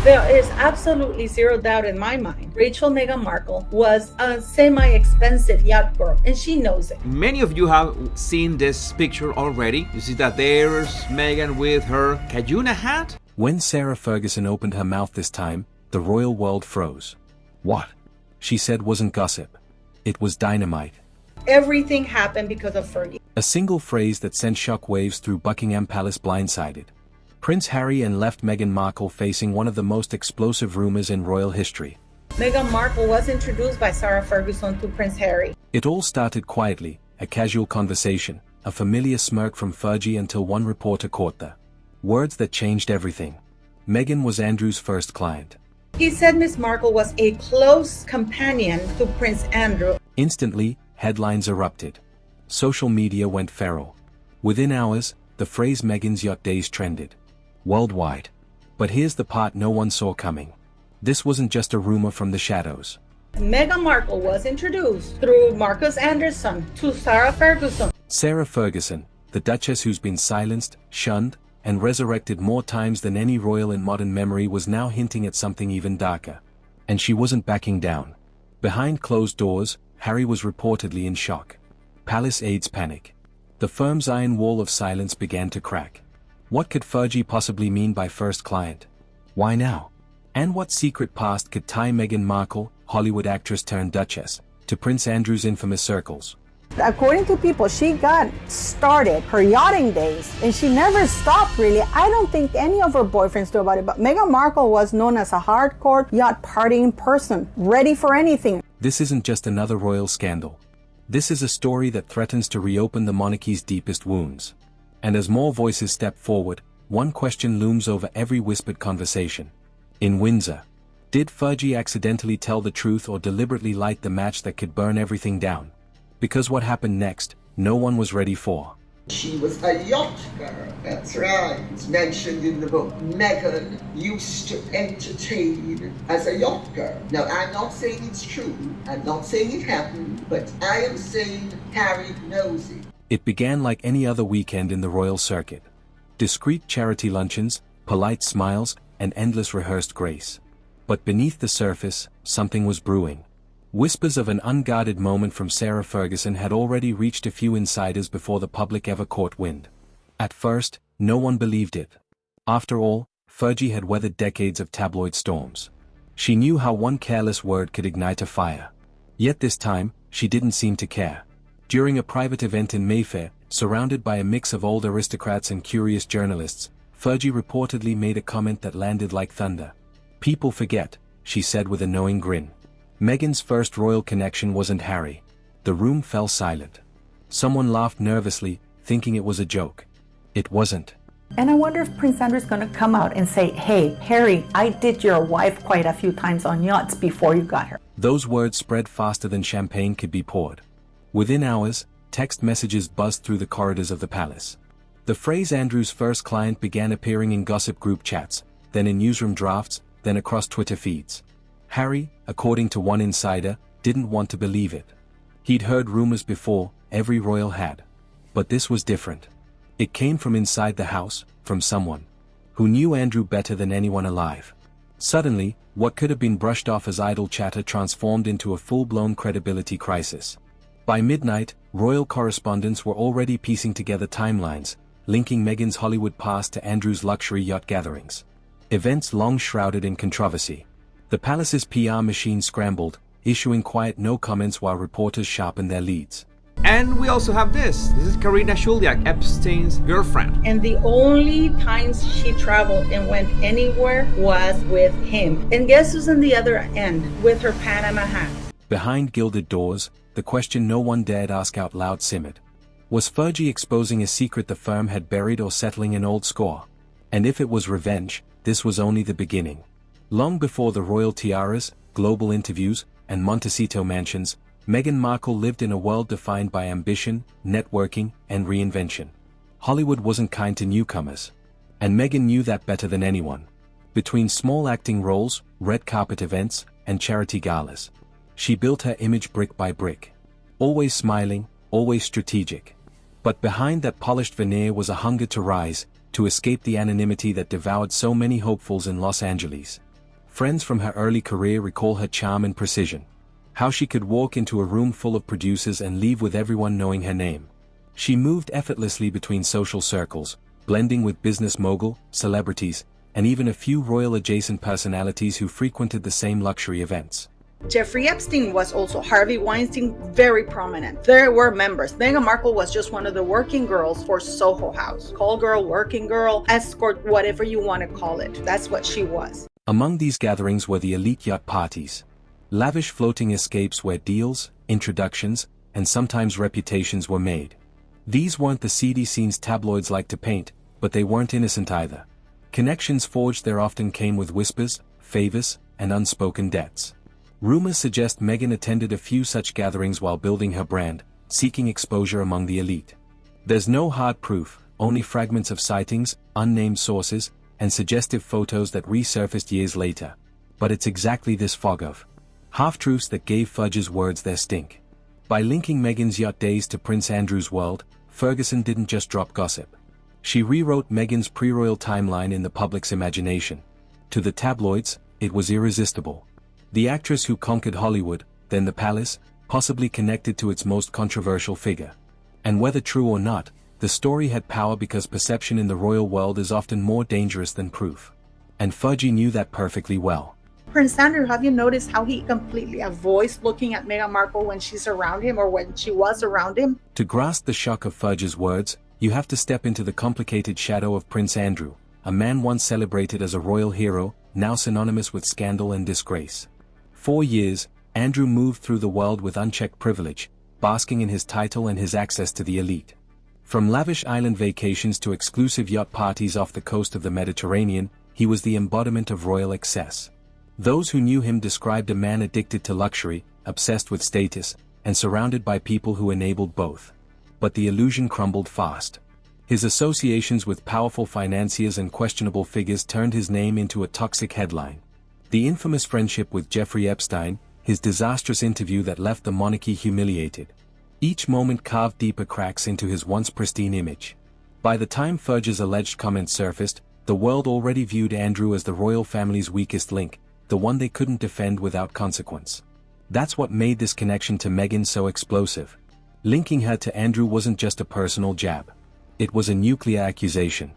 There is absolutely zero doubt in my mind. Rachel Meghan Markle was a semi-expensive yacht girl, and she knows it. Many of you have seen this picture already. You see that there's Meghan with her Cajuna hat. When Sarah Ferguson opened her mouth this time, the royal world froze. What she said wasn't gossip. It was dynamite. Everything happened because of Fergie. A single phrase that sent shockwaves through Buckingham Palace blindsided Prince Harry and left Meghan Markle facing one of the most explosive rumors in royal history. Meghan Markle was introduced by Sarah Ferguson to Prince Harry. It all started quietly, a casual conversation, a familiar smirk from Fergie until one reporter caught the words that changed everything. Meghan was Andrew's first client. He said Miss Markle was a close companion to Prince Andrew. Instantly, headlines erupted. Social media went feral. Within hours, the phrase Meghan's yacht days trended worldwide. But here's the part no one saw coming. This wasn't just a rumor from the shadows. Meghan Markle was introduced through Marcus Anderson to Sarah Ferguson. Sarah Ferguson, the Duchess who's been silenced, shunned, and resurrected more times than any royal in modern memory, was now hinting at something even darker. And she wasn't backing down. Behind closed doors, Harry was reportedly in shock. Palace aides panic. The firm's iron wall of silence began to crack. What could Fergie possibly mean by first client? Why now? And what secret past could tie Meghan Markle, Hollywood actress turned Duchess, to Prince Andrew's infamous circles? According to people, she got started her yachting days and she never stopped really. I don't think any of her boyfriends knew about it, but Meghan Markle was known as a hardcore yacht partying person, ready for anything. This isn't just another royal scandal. This is a story that threatens to reopen the monarchy's deepest wounds. And as more voices step forward, one question looms over every whispered conversation. In Windsor, did Fergie accidentally tell the truth or deliberately light the match that could burn everything down? Because what happened next, no one was ready for. She was a yacht girl, that's right. It's mentioned in the book. Meghan used to entertain as a yacht girl. Now, I'm not saying it's true, I'm not saying it happened, but I am saying Harry knows it. It began like any other weekend in the royal circuit. Discreet charity luncheons, polite smiles, and endless rehearsed grace. But beneath the surface, something was brewing. Whispers of an unguarded moment from Sarah Ferguson had already reached a few insiders before the public ever caught wind. At first, no one believed it. After all, Fergie had weathered decades of tabloid storms. She knew how one careless word could ignite a fire. Yet this time, she didn't seem to care. During a private event in Mayfair, surrounded by a mix of old aristocrats and curious journalists, Fergie reportedly made a comment that landed like thunder. "People forget," she said with a knowing grin. Meghan's first royal connection wasn't Harry. The room fell silent. Someone laughed nervously, thinking it was a joke. It wasn't. And I wonder if Prince Andrew's going to come out and say, "Hey, Harry, I did your wife quite a few times on yachts before you got her." Those words spread faster than champagne could be poured. Within hours, text messages buzzed through the corridors of the palace. The phrase Andrew's first client began appearing in gossip group chats, then in newsroom drafts, then across Twitter feeds. Harry, according to one insider, didn't want to believe it. He'd heard rumors before, every royal had. But this was different. It came from inside the house, from someone who knew Andrew better than anyone alive. Suddenly, what could have been brushed off as idle chatter transformed into a full-blown credibility crisis. By midnight, royal correspondents were already piecing together timelines, linking Meghan's Hollywood past to Andrew's luxury yacht gatherings. Events long shrouded in controversy. The palace's PR machine scrambled, issuing quiet no comments while reporters sharpened their leads. And we also have this. This is Karina Shuliak, Epstein's girlfriend. And the only times she traveled and went anywhere was with him. And guess who's on the other end with her Panama hat? Behind gilded doors, the question no one dared ask out loud simmered. Was Fergie exposing a secret the firm had buried or settling an old score? And if it was revenge, this was only the beginning. Long before the royal tiaras, global interviews, and Montecito mansions, Meghan Markle lived in a world defined by ambition, networking, and reinvention. Hollywood wasn't kind to newcomers. And Meghan knew that better than anyone. Between small acting roles, red carpet events, and charity galas, she built her image brick by brick. Always smiling, always strategic. But behind that polished veneer was a hunger to rise, to escape the anonymity that devoured so many hopefuls in Los Angeles. Friends from her early career recall her charm and precision. How she could walk into a room full of producers and leave with everyone knowing her name. She moved effortlessly between social circles, blending with business mogul, celebrities, and even a few royal-adjacent personalities who frequented the same luxury events. Jeffrey Epstein was also Harvey Weinstein, very prominent. There were members. Meghan Markle was just one of the working girls for Soho House. Call girl, working girl, escort, whatever you want to call it. That's what she was. Among these gatherings were the elite yacht parties. Lavish floating escapes where deals, introductions, and sometimes reputations were made. These weren't the seedy scenes tabloids like to paint, but they weren't innocent either. Connections forged there often came with whispers, favors, and unspoken debts. Rumors suggest Meghan attended a few such gatherings while building her brand, seeking exposure among the elite. There's no hard proof, only fragments of sightings, unnamed sources, and suggestive photos that resurfaced years later. But it's exactly this fog of half-truths that gave Fudge's words their stink. By linking Meghan's yacht days to Prince Andrew's world, Ferguson didn't just drop gossip. She rewrote Meghan's pre-royal timeline in the public's imagination. To the tabloids, it was irresistible. The actress who conquered Hollywood, then the palace, possibly connected to its most controversial figure. And whether true or not, the story had power because perception in the royal world is often more dangerous than proof. And Fudge knew that perfectly well. Prince Andrew, have you noticed how he completely avoids looking at Meghan Markle when she's around him or when she was around him? To grasp the shock of Fudge's words, you have to step into the complicated shadow of Prince Andrew, a man once celebrated as a royal hero, now synonymous with scandal and disgrace. 4 years, Andrew moved through the world with unchecked privilege, basking in his title and his access to the elite. From lavish island vacations to exclusive yacht parties off the coast of the Mediterranean, he was the embodiment of royal excess. Those who knew him described a man addicted to luxury, obsessed with status, and surrounded by people who enabled both. But the illusion crumbled fast. His associations with powerful financiers and questionable figures turned his name into a toxic headline. The infamous friendship with Jeffrey Epstein, his disastrous interview that left the monarchy humiliated. Each moment carved deeper cracks into his once pristine image. By the time Fudge's alleged comments surfaced, the world already viewed Andrew as the royal family's weakest link, the one they couldn't defend without consequence. That's what made this connection to Meghan so explosive. Linking her to Andrew wasn't just a personal jab. It was a nuclear accusation.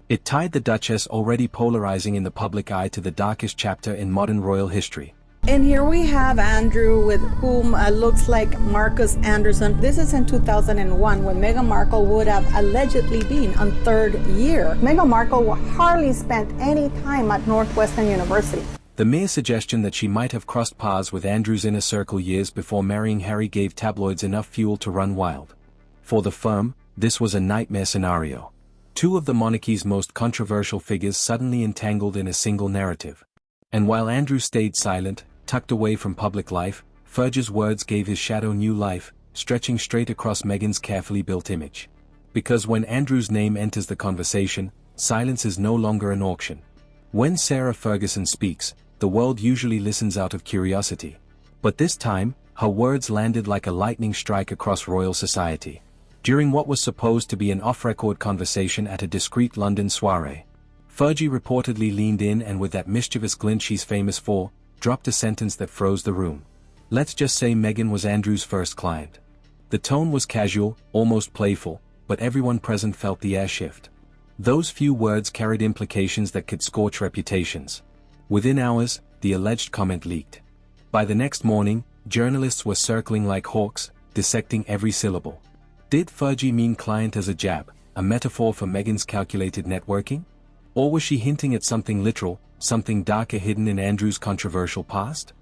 It tied the Duchess, already polarizing in the public eye, to the darkest chapter in modern royal history. And here we have Andrew, with whom looks like Marcus Anderson. This is in 2001, when Meghan Markle would have allegedly been on 3rd year. Meghan Markle hardly spent any time at Northwestern University. The mere suggestion that she might have crossed paths with Andrew's inner circle years before marrying Harry gave tabloids enough fuel to run wild. For the firm, this was a nightmare scenario. Two of the monarchy's most controversial figures suddenly entangled in a single narrative. And while Andrew stayed silent, tucked away from public life, Fudge's words gave his shadow new life, stretching straight across Meghan's carefully built image. Because when Andrew's name enters the conversation, silence is no longer an auction. When Sarah Ferguson speaks, the world usually listens out of curiosity. But this time, her words landed like a lightning strike across royal society. During what was supposed to be an off-record conversation at a discreet London soiree, Fudge reportedly leaned in and, with that mischievous glint she's famous for, dropped a sentence that froze the room. Let's just say Meghan was Andrew's first client. The tone was casual, almost playful, but everyone present felt the air shift. Those few words carried implications that could scorch reputations. Within hours, the alleged comment leaked. By the next morning, journalists were circling like hawks, dissecting every syllable. Did Fudge mean client as a jab, a metaphor for Meghan's calculated networking? Or was she hinting at something literal, something darker hidden in Andrew's controversial past?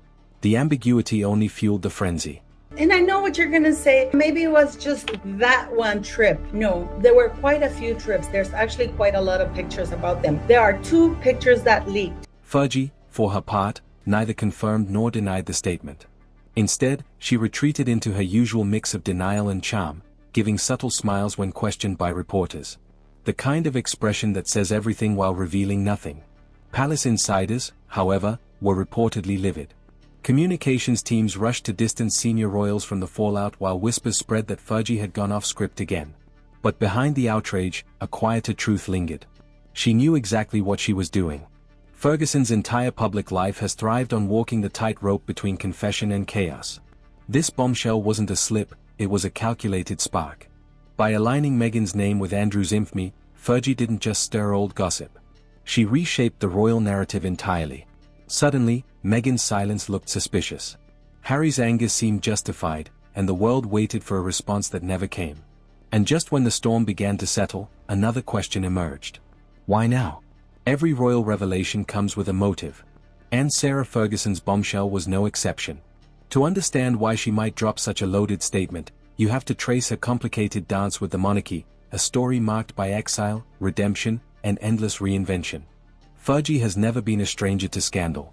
The ambiguity only fueled the frenzy. And I know what you're going to say. Maybe it was just that one trip. No, there were quite a few trips. There's actually quite a lot of pictures about them. There are 2 pictures that leaked. Fudge, for her part, neither confirmed nor denied the statement. Instead, she retreated into her usual mix of denial and charm, giving subtle smiles when questioned by reporters. The kind of expression that says everything while revealing nothing. Palace insiders, however, were reportedly livid. Communications teams rushed to distance senior royals from the fallout, while whispers spread that Fudge had gone off script again. But behind the outrage, a quieter truth lingered. She knew exactly what she was doing. Ferguson's entire public life has thrived on walking the tightrope between confession and chaos. This bombshell wasn't a slip, it was a calculated spark. By aligning Meghan's name with Andrew's infamy, Fergie didn't just stir old gossip. She reshaped the royal narrative entirely. Suddenly, Meghan's silence looked suspicious. Harry's anger seemed justified, and the world waited for a response that never came. And just when the storm began to settle, another question emerged. Why now? Every royal revelation comes with a motive. And Sarah Ferguson's bombshell was no exception. To understand why she might drop such a loaded statement, you have to trace her complicated dance with the monarchy, a story marked by exile, redemption, and endless reinvention. Fergie has never been a stranger to scandal.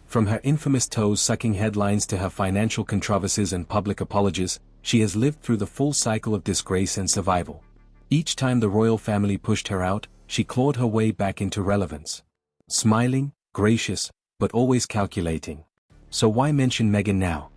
From her infamous toes-sucking headlines to her financial controversies and public apologies, she has lived through the full cycle of disgrace and survival. Each time the royal family pushed her out, she clawed her way back into relevance. Smiling, gracious, but always calculating. So why mention Meghan now?